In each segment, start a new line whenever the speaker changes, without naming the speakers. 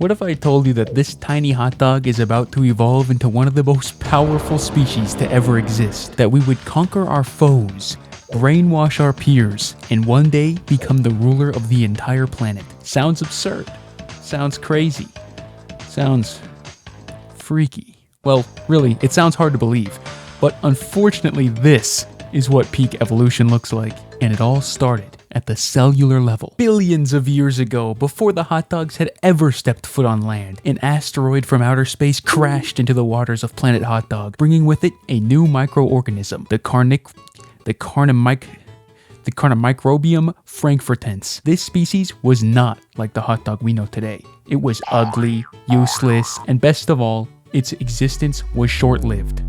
What if I told you that this tiny hot dog is about to evolve into one of the most powerful species to ever exist? That we would conquer our foes, brainwash our peers, and one day become the ruler of the entire planet. Sounds absurd. Sounds crazy. Sounds freaky. Well, really, it sounds hard to believe. But unfortunately, this is what peak evolution looks like. And it all started at the cellular level. Billions of years ago, before the hot dogs had ever stepped foot on land, an asteroid from outer space crashed into the waters of planet Hot Dog, bringing with it a new microorganism, the Carnomicrobium frankfurtense. This species was not like the hot dog we know today. It was ugly, useless, and best of all, its existence was short-lived.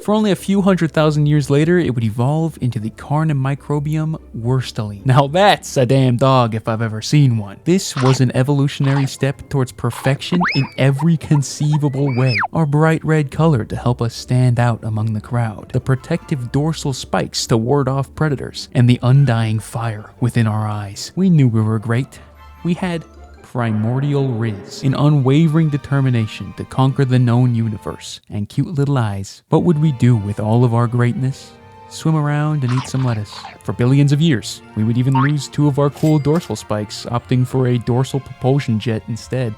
For only a few 100,000 years later, it would evolve into the Carnomicrobium wursteli. Now that's a damn dog if I've ever seen one. This was an evolutionary step towards perfection in every conceivable way. Our bright red color to help us stand out among the crowd, the protective dorsal spikes to ward off predators, and the undying fire within our eyes. We knew we were great. We had primordial riz, an unwavering determination to conquer the known universe, and cute little eyes. What would we do with all of our greatness? Swim around and eat some lettuce. For billions of years, we would even lose two of our cool dorsal spikes, opting for a dorsal propulsion jet instead,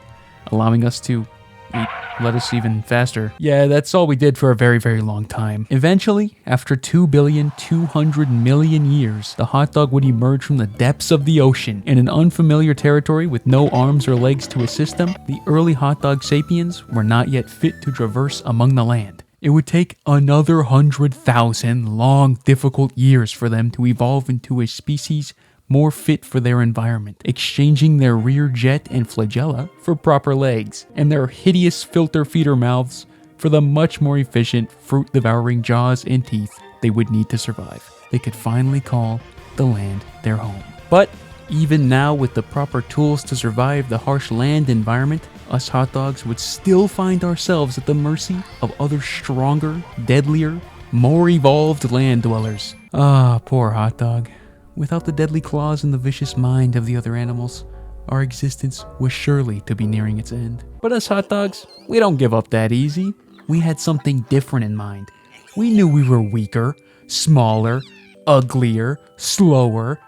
allowing us to eat lettuce even faster. Yeah, that's all we did for a very, very long time. Eventually, after 2,200,000,000 years, the hot dog would emerge from the depths of the ocean. In an unfamiliar territory with no arms or legs to assist them, the early hot dog sapiens were not yet fit to traverse among the land. It would take another 100,000 long, difficult years for them to evolve into a species more fit for their environment, exchanging their rear jet and flagella for proper legs, and their hideous filter feeder mouths for the much more efficient fruit-devouring jaws and teeth they would need to survive. They could finally call the land their home. But even now, with the proper tools to survive the harsh land environment, us hot dogs would still find ourselves at the mercy of other stronger, deadlier, more evolved land dwellers. Ah, poor hot dog. Without the deadly claws and the vicious mind of the other animals, our existence was surely to be nearing its end. But us hot dogs, we don't give up that easy. We had something different in mind. We knew we were weaker, smaller, uglier, slower,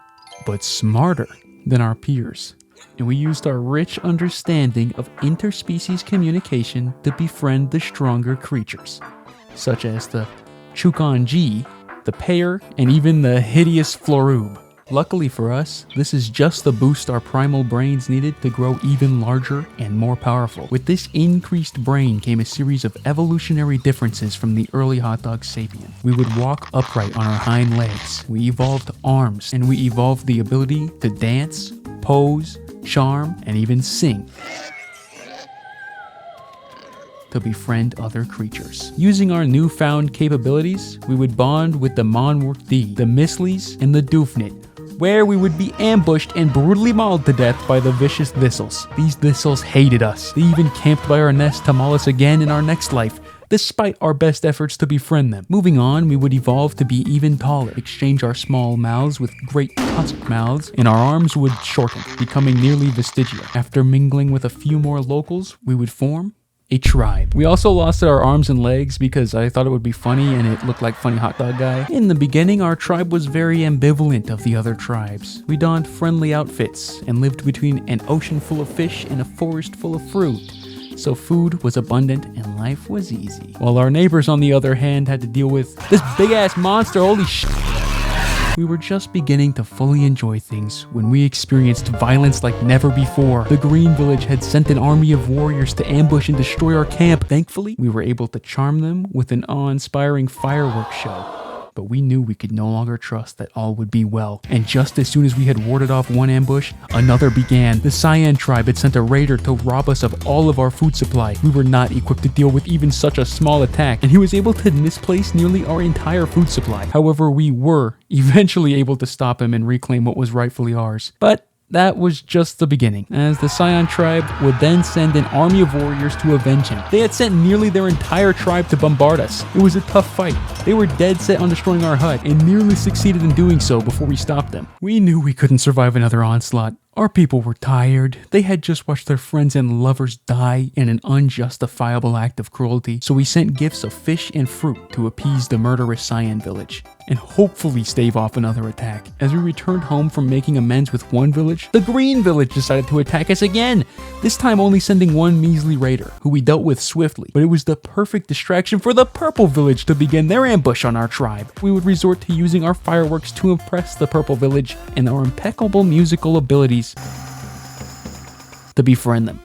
but smarter than our peers. And we used our rich understanding of interspecies communication to befriend the stronger creatures, such as the Chukanji, the pear, and even the hideous Florube. Luckily for us, this is just the boost our primal brains needed to grow even larger and more powerful. With this increased brain came a series of evolutionary differences from the early hot dog sapien. We would walk upright on our hind legs. We evolved arms, and we evolved the ability to dance, pose, charm, and even sing to befriend other creatures. Using our newfound capabilities, we would bond with the Monworth-D, the Mislies, and the Doofnit, where we would be ambushed and brutally mauled to death by the vicious thistles. These thistles hated us. They even camped by our nest to maul us again in our next life, despite our best efforts to befriend them. Moving on, we would evolve to be even taller, exchange our small mouths with great tusked mouths, and our arms would shorten, becoming nearly vestigial. After mingling with a few more locals, we would form a tribe. We also lost our arms and legs because I thought it would be funny and it looked like funny hot dog guy. In the beginning, our tribe was very ambivalent of the other tribes. We donned friendly outfits and lived between an ocean full of fish and a forest full of fruit. So food was abundant and life was easy. While our neighbors, on the other hand, had to deal with this big ass monster, holy shit. We were just beginning to fully enjoy things when we experienced violence like never before. The Green Village had sent an army of warriors to ambush and destroy our camp. Thankfully, we were able to charm them with an awe-inspiring fireworks show. But we knew we could no longer trust that all would be well. And just as soon as we had warded off one ambush, another began. The Cyan tribe had sent a raider to rob us of all of our food supply. We were not equipped to deal with even such a small attack, and he was able to misplace nearly our entire food supply. However, we were eventually able to stop him and reclaim what was rightfully ours. But that was just the beginning, as the Cyan tribe would then send an army of warriors to avenge him. They had sent nearly their entire tribe to bombard us. It was a tough fight. They were dead set on destroying our hut, and nearly succeeded in doing so before we stopped them. We knew we couldn't survive another onslaught. Our people were tired. They had just watched their friends and lovers die in an unjustifiable act of cruelty, so we sent gifts of fish and fruit to appease the murderous Cyan village, and hopefully stave off another attack. As we returned home from making amends with one village, the green village decided to attack us again, this time only sending one measly raider, who we dealt with swiftly, but it was the perfect distraction for the purple village to begin their ambush on our tribe. We would resort to using our fireworks to impress the purple village and our impeccable musical abilities to befriend them.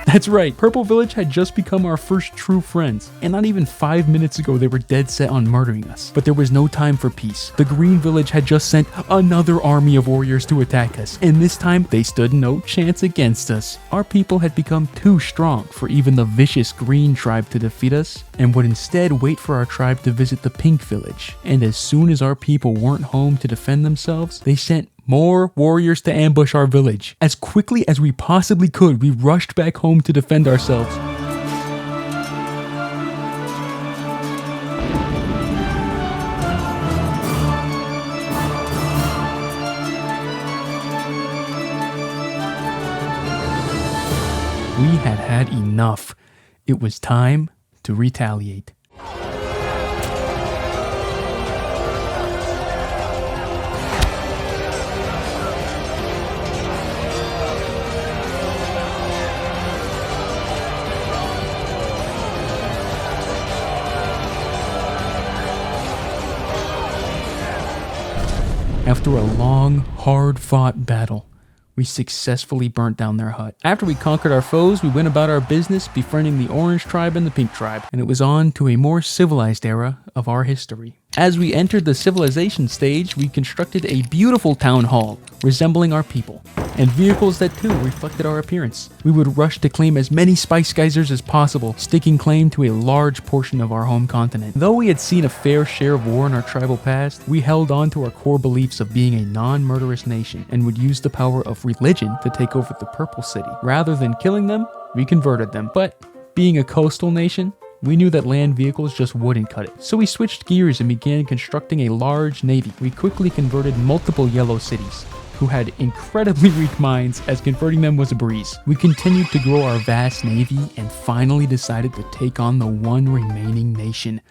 That's right, Purple Village had just become our first true friends, and not even 5 minutes ago they were dead set on murdering us. But there was no time for peace. The Green Village had just sent another army of warriors to attack us, and this time they stood no chance against us. Our people had become too strong for even the vicious Green tribe to defeat us, and would instead wait for our tribe to visit the Pink Village. And as soon as our people weren't home to defend themselves, they sent more warriors to ambush our village. As quickly as we possibly could, we rushed back home to defend ourselves. We had had enough. It was time to retaliate. After a long, hard-fought battle, we successfully burnt down their hut. After we conquered our foes, we went about our business befriending the Orange tribe and the Pink tribe, and it was on to a more civilized era of our history. As we entered the civilization stage, we constructed a beautiful town hall resembling our people, and vehicles that too reflected our appearance. We would rush to claim as many spice geysers as possible, staking claim to a large portion of our home continent. Though we had seen a fair share of war in our tribal past, we held on to our core beliefs of being a non-murderous nation and would use the power of religion to take over the Purple City. Rather than killing them, we converted them. But being a coastal nation, we knew that land vehicles just wouldn't cut it. So we switched gears and began constructing a large navy. We quickly converted multiple yellow cities, who had incredibly weak minds, as converting them was a breeze. We continued to grow our vast navy and finally decided to take on the one remaining nation,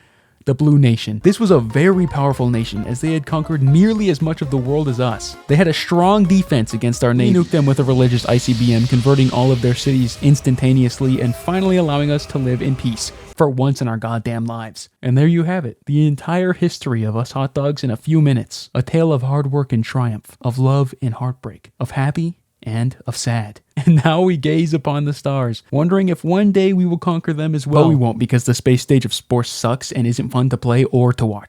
the Blue Nation. This was a very powerful nation, as they had conquered nearly as much of the world as us. They had a strong defense against our navy. We nuked them with a religious ICBM, converting all of their cities instantaneously and finally allowing us to live in peace for once in our goddamn lives. And there you have it, the entire history of us hot dogs in a few minutes. A tale of hard work and triumph, of love and heartbreak, of happy and of sad. And now we gaze upon the stars, wondering if one day we will conquer them as well. But we won't, because the space stage of Spore sucks and isn't fun to play or to watch.